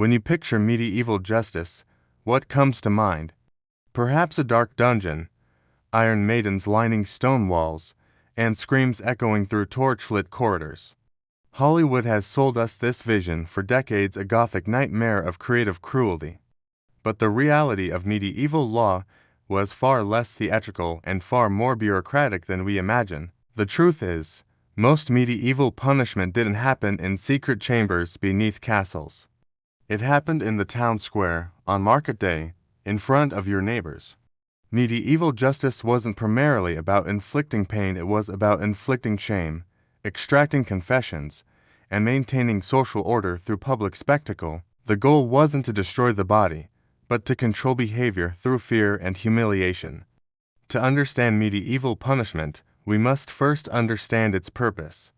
When you picture medieval justice, what comes to mind? Perhaps a dark dungeon, iron maidens lining stone walls, and screams echoing through torch-lit corridors. Hollywood has sold us this vision for decades, a gothic nightmare of creative cruelty. But the reality of medieval law was far less theatrical and far more bureaucratic than we imagine. The truth is, most medieval punishment didn't happen in secret chambers beneath castles. It happened in the town square, on market day, in front of your neighbors. Medieval justice wasn't primarily about inflicting pain, it was about inflicting shame, extracting confessions, and maintaining social order through public spectacle. The goal wasn't to destroy the body, but to control behavior through fear and humiliation. To understand medieval punishment, we must first understand its purpose.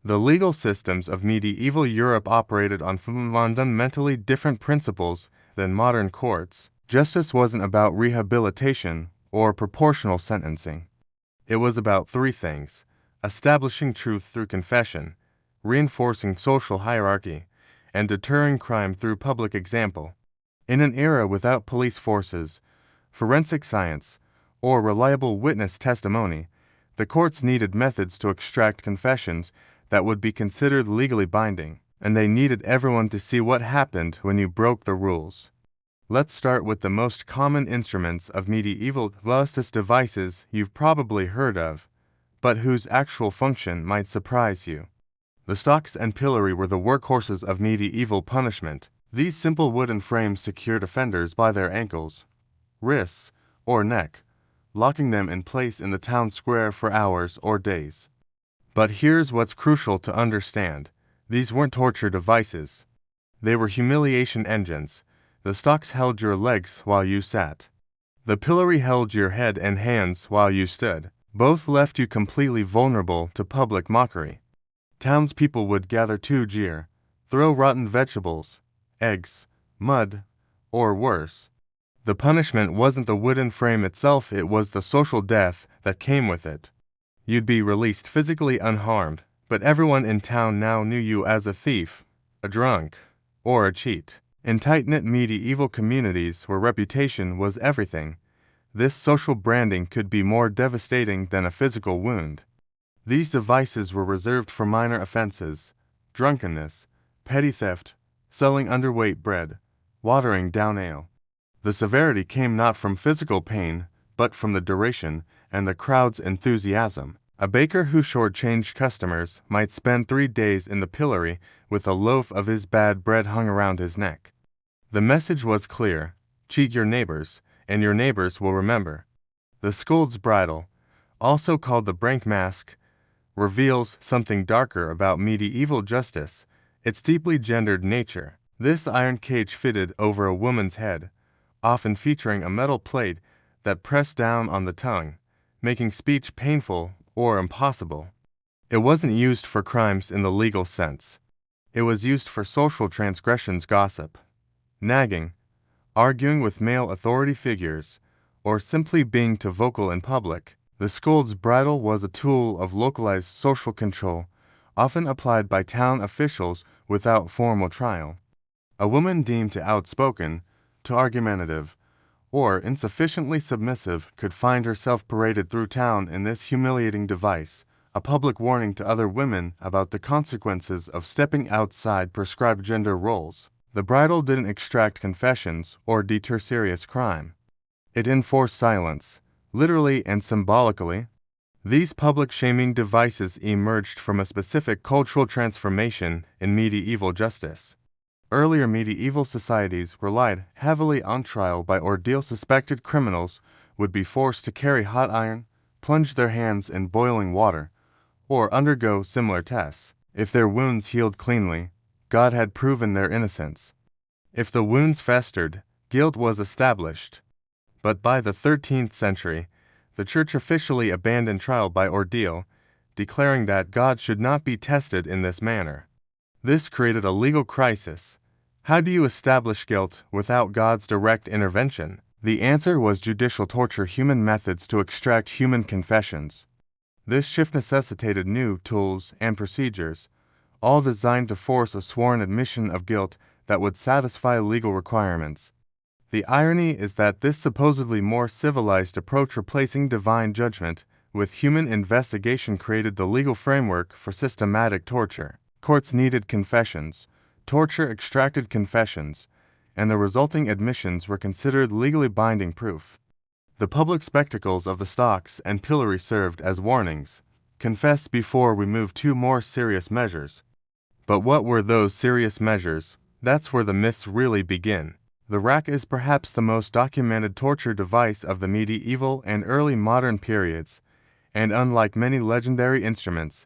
The legal systems of medieval Europe operated on fundamentally different principles than modern courts. Justice wasn't about rehabilitation or proportional sentencing. It was about three things: establishing truth through confession, reinforcing social hierarchy, and deterring crime through public example. In an era without police forces, forensic science, or reliable witness testimony, the courts needed methods to extract confessions that would be considered legally binding, and they needed everyone to see what happened when you broke the rules. Let's start with the most common instruments of medieval justice, devices you've probably heard of, but whose actual function might surprise you. The stocks and pillory were the workhorses of medieval punishment. These simple wooden frames secured offenders by their ankles, wrists, or neck, locking them in place in the town square for hours or days. But here's what's crucial to understand: these weren't torture devices. They were humiliation engines. The stocks held your legs while you sat. The pillory held your head and hands while you stood. Both left you completely vulnerable to public mockery. Townspeople would gather to jeer, throw rotten vegetables, eggs, mud, or worse. The punishment wasn't the wooden frame itself, it was the social death that came with it. You'd be released physically unharmed, but everyone in town now knew you as a thief, a drunk, or a cheat. In tight-knit medieval communities where reputation was everything, this social branding could be more devastating than a physical wound. These devices were reserved for minor offenses: drunkenness, petty theft, selling underweight bread, watering down ale. The severity came not from physical pain, but from the duration and the crowd's enthusiasm. A baker who shortchanged customers might spend 3 days in the pillory with a loaf of his bad bread hung around his neck. The message was clear: cheat your neighbors, and your neighbors will remember. The scold's bridle, also called the brank mask, reveals something darker about medieval justice: its deeply gendered nature. This iron cage fitted over a woman's head, often featuring a metal plate that pressed down on the tongue, making speech painful or impossible. It wasn't used for crimes in the legal sense. It was used for social transgressions: gossip, nagging, arguing with male authority figures, or simply being too vocal in public. The scold's bridle was a tool of localized social control, often applied by town officials without formal trial. A woman deemed too outspoken, too argumentative, or insufficiently submissive could find herself paraded through town in this humiliating device, a public warning to other women about the consequences of stepping outside prescribed gender roles. The bridle didn't extract confessions or deter serious crime. It enforced silence, literally and symbolically. These public shaming devices emerged from a specific cultural transformation in medieval justice. Earlier medieval societies relied heavily on trial by ordeal. Suspected criminals would be forced to carry hot iron, plunge their hands in boiling water, or undergo similar tests. If their wounds healed cleanly, God had proven their innocence. If the wounds festered, guilt was established. But by the 13th century, the Church officially abandoned trial by ordeal, declaring that God should not be tested in this manner. This created a legal crisis. How do you establish guilt without God's direct intervention? The answer was judicial torture, human methods to extract human confessions. This shift necessitated new tools and procedures, all designed to force a sworn admission of guilt that would satisfy legal requirements. The irony is that this supposedly more civilized approach replacing divine judgment with human investigation created the legal framework for systematic torture. Courts needed confessions, torture extracted confessions, and the resulting admissions were considered legally binding proof. The public spectacles of the stocks and pillory served as warnings. Confess before we move to more serious measures. But what were those serious measures? That's where the myths really begin. The rack is perhaps the most documented torture device of the medieval and early modern periods, and unlike many legendary instruments,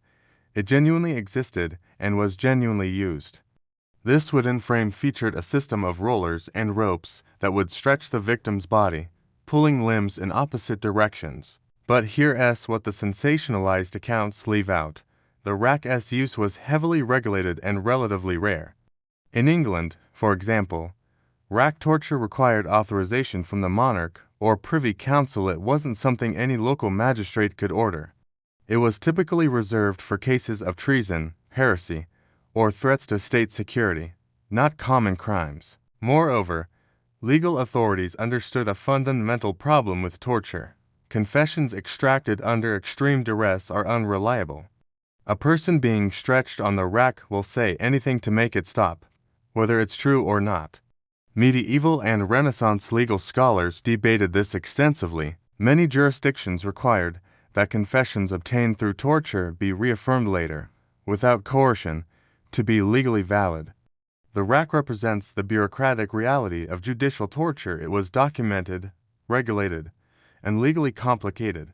it genuinely existed and was genuinely used. This wooden frame featured a system of rollers and ropes that would stretch the victim's body, pulling limbs in opposite directions. But here's what the sensationalized accounts leave out. The rack's use was heavily regulated and relatively rare. In England, for example, rack torture required authorization from the monarch or privy council. It wasn't something any local magistrate could order. It was typically reserved for cases of treason, heresy, or threats to state security, not common crimes. Moreover, legal authorities understood a fundamental problem with torture. Confessions extracted under extreme duress are unreliable. A person being stretched on the rack will say anything to make it stop, whether it's true or not. Medieval and Renaissance legal scholars debated this extensively. Many jurisdictions required that confessions obtained through torture be reaffirmed later, without coercion, to be legally valid. The rack represents the bureaucratic reality of judicial torture. It was documented, regulated, and legally complicated.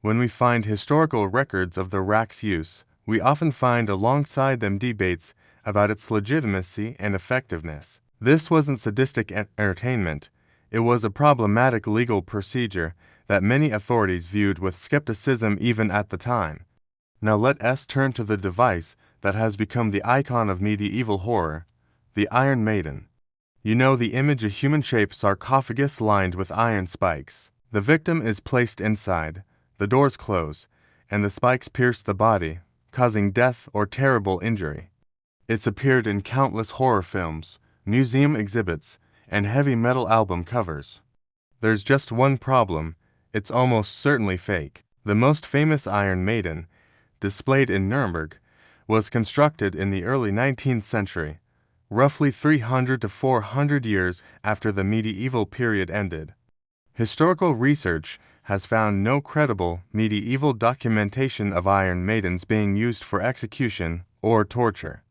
When we find historical records of the rack's use, we often find alongside them debates about its legitimacy and effectiveness. This wasn't sadistic entertainment. It was a problematic legal procedure that many authorities viewed with skepticism even at the time. Now let us turn to the device that has become the icon of medieval horror, the Iron Maiden. You know the image, a human-shaped sarcophagus lined with iron spikes. The victim is placed inside, the doors close, and the spikes pierce the body, causing death or terrible injury. It's appeared in countless horror films, museum exhibits, and heavy metal album covers. There's just one problem: it's almost certainly fake. The most famous Iron Maiden, displayed in Nuremberg, was constructed in the early 19th century, roughly 300 to 400 years after the medieval period ended. Historical research has found no credible medieval documentation of Iron Maidens being used for execution or torture.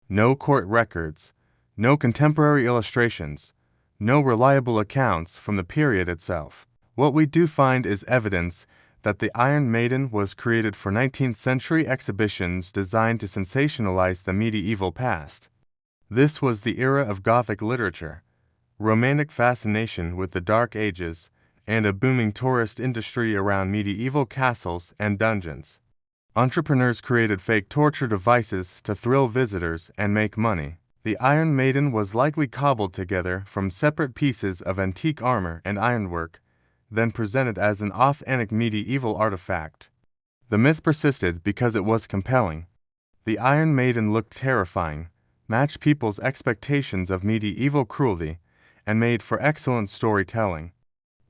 No court records, no contemporary illustrations, no reliable accounts from the period itself. What we do find is evidence that the Iron Maiden was created for 19th century exhibitions designed to sensationalize the medieval past. This was the era of Gothic literature, romantic fascination with the Dark Ages, and a booming tourist industry around medieval castles and dungeons. Entrepreneurs created fake torture devices to thrill visitors and make money. The Iron Maiden was likely cobbled together from separate pieces of antique armor and ironwork, then presented as an authentic medieval artifact. The myth persisted because it was compelling. The Iron Maiden looked terrifying, matched people's expectations of medieval cruelty, and made for excellent storytelling.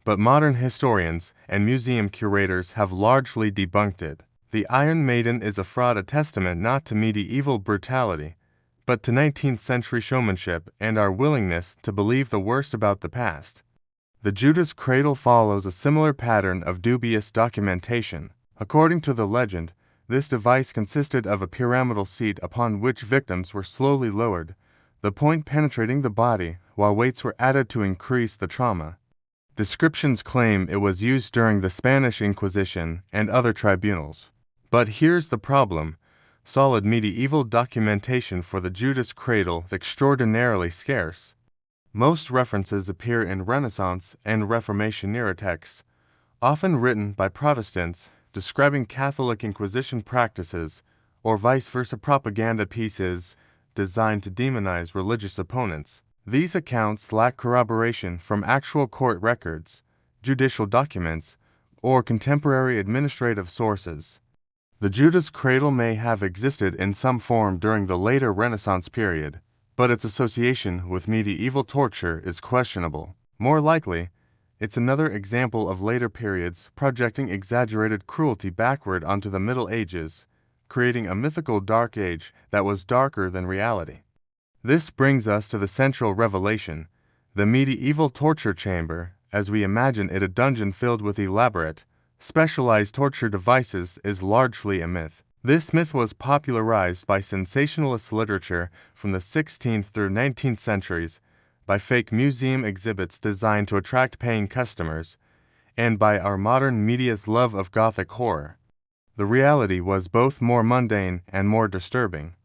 But modern historians and museum curators have largely debunked it. The Iron Maiden is a fraud, a testament not to medieval brutality, but to 19th century showmanship and our willingness to believe the worst about the past. The Judas cradle follows a similar pattern of dubious documentation. According to the legend, this device consisted of a pyramidal seat upon which victims were slowly lowered, the point penetrating the body, while weights were added to increase the trauma. Descriptions claim it was used during the Spanish Inquisition and other tribunals. But here's the problem: solid medieval documentation for the Judas cradle is extraordinarily scarce. Most references appear in Renaissance and Reformation era texts, often written by Protestants, describing Catholic Inquisition practices, or vice versa propaganda pieces designed to demonize religious opponents. These accounts lack corroboration from actual court records, judicial documents, or contemporary administrative sources. The Judas cradle may have existed in some form during the later Renaissance period, but its association with medieval torture is questionable. More likely, it's another example of later periods projecting exaggerated cruelty backward onto the Middle Ages, creating a mythical Dark Age that was darker than reality. This brings us to the central revelation. The medieval torture chamber, as we imagine it, a dungeon filled with elaborate, specialized torture devices, is largely a myth. This myth was popularized by sensationalist literature from the 16th through 19th centuries, by fake museum exhibits designed to attract paying customers, and by our modern media's love of Gothic horror. The reality was both more mundane and more disturbing.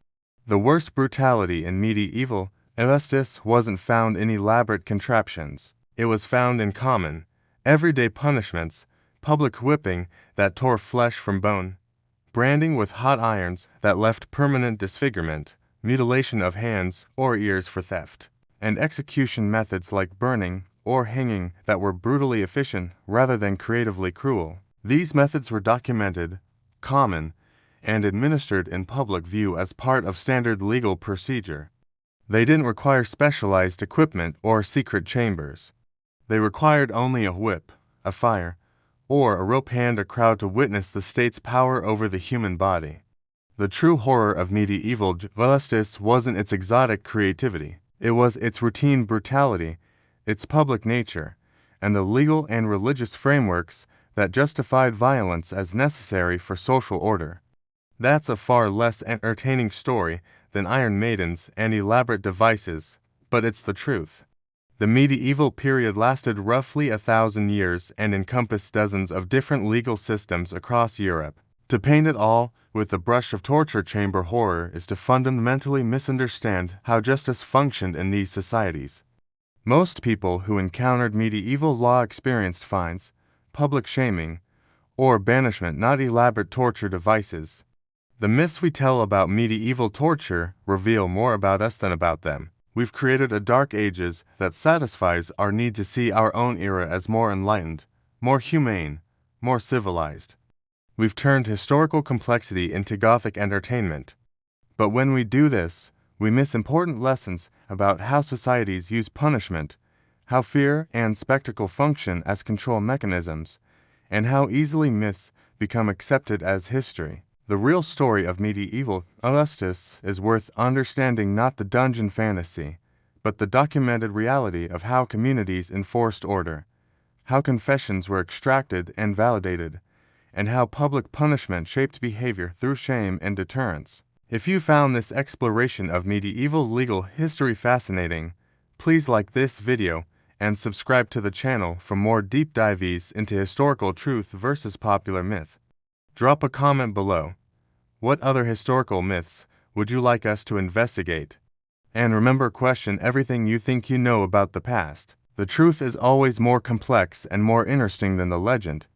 The worst brutality in medieval justice wasn't found in elaborate contraptions. It was found in common, everyday punishments: public whipping that tore flesh from bone, branding with hot irons that left permanent disfigurement, mutilation of hands or ears for theft, and execution methods like burning or hanging that were brutally efficient rather than creatively cruel. These methods were documented, common, and administered in public view as part of standard legal procedure. They didn't require specialized equipment or secret chambers. They required only a whip, a fire, or a rope and a crowd to witness the state's power over the human body. The true horror of medieval justice wasn't its exotic creativity. It was its routine brutality, its public nature, and the legal and religious frameworks that justified violence as necessary for social order. That's a far less entertaining story than Iron Maidens and elaborate devices, but it's the truth. The medieval period lasted roughly 1,000 years and encompassed dozens of different legal systems across Europe. To paint it all with the brush of torture chamber horror is to fundamentally misunderstand how justice functioned in these societies. Most people who encountered medieval law experienced fines, public shaming, or banishment, not elaborate torture devices. The myths we tell about medieval torture reveal more about us than about them. We've created a Dark Ages that satisfies our need to see our own era as more enlightened, more humane, more civilized. We've turned historical complexity into Gothic entertainment. But when we do this, we miss important lessons about how societies use punishment, how fear and spectacle function as control mechanisms, and how easily myths become accepted as history. The real story of medieval justice is worth understanding, not the dungeon fantasy, but the documented reality of how communities enforced order, how confessions were extracted and validated, and how public punishment shaped behavior through shame and deterrence. If you found this exploration of medieval legal history fascinating, please like this video and subscribe to the channel for more deep dives into historical truth versus popular myth. Drop a comment below. What other historical myths would you like us to investigate? And remember, question everything you think you know about the past. The truth is always more complex and more interesting than the legend.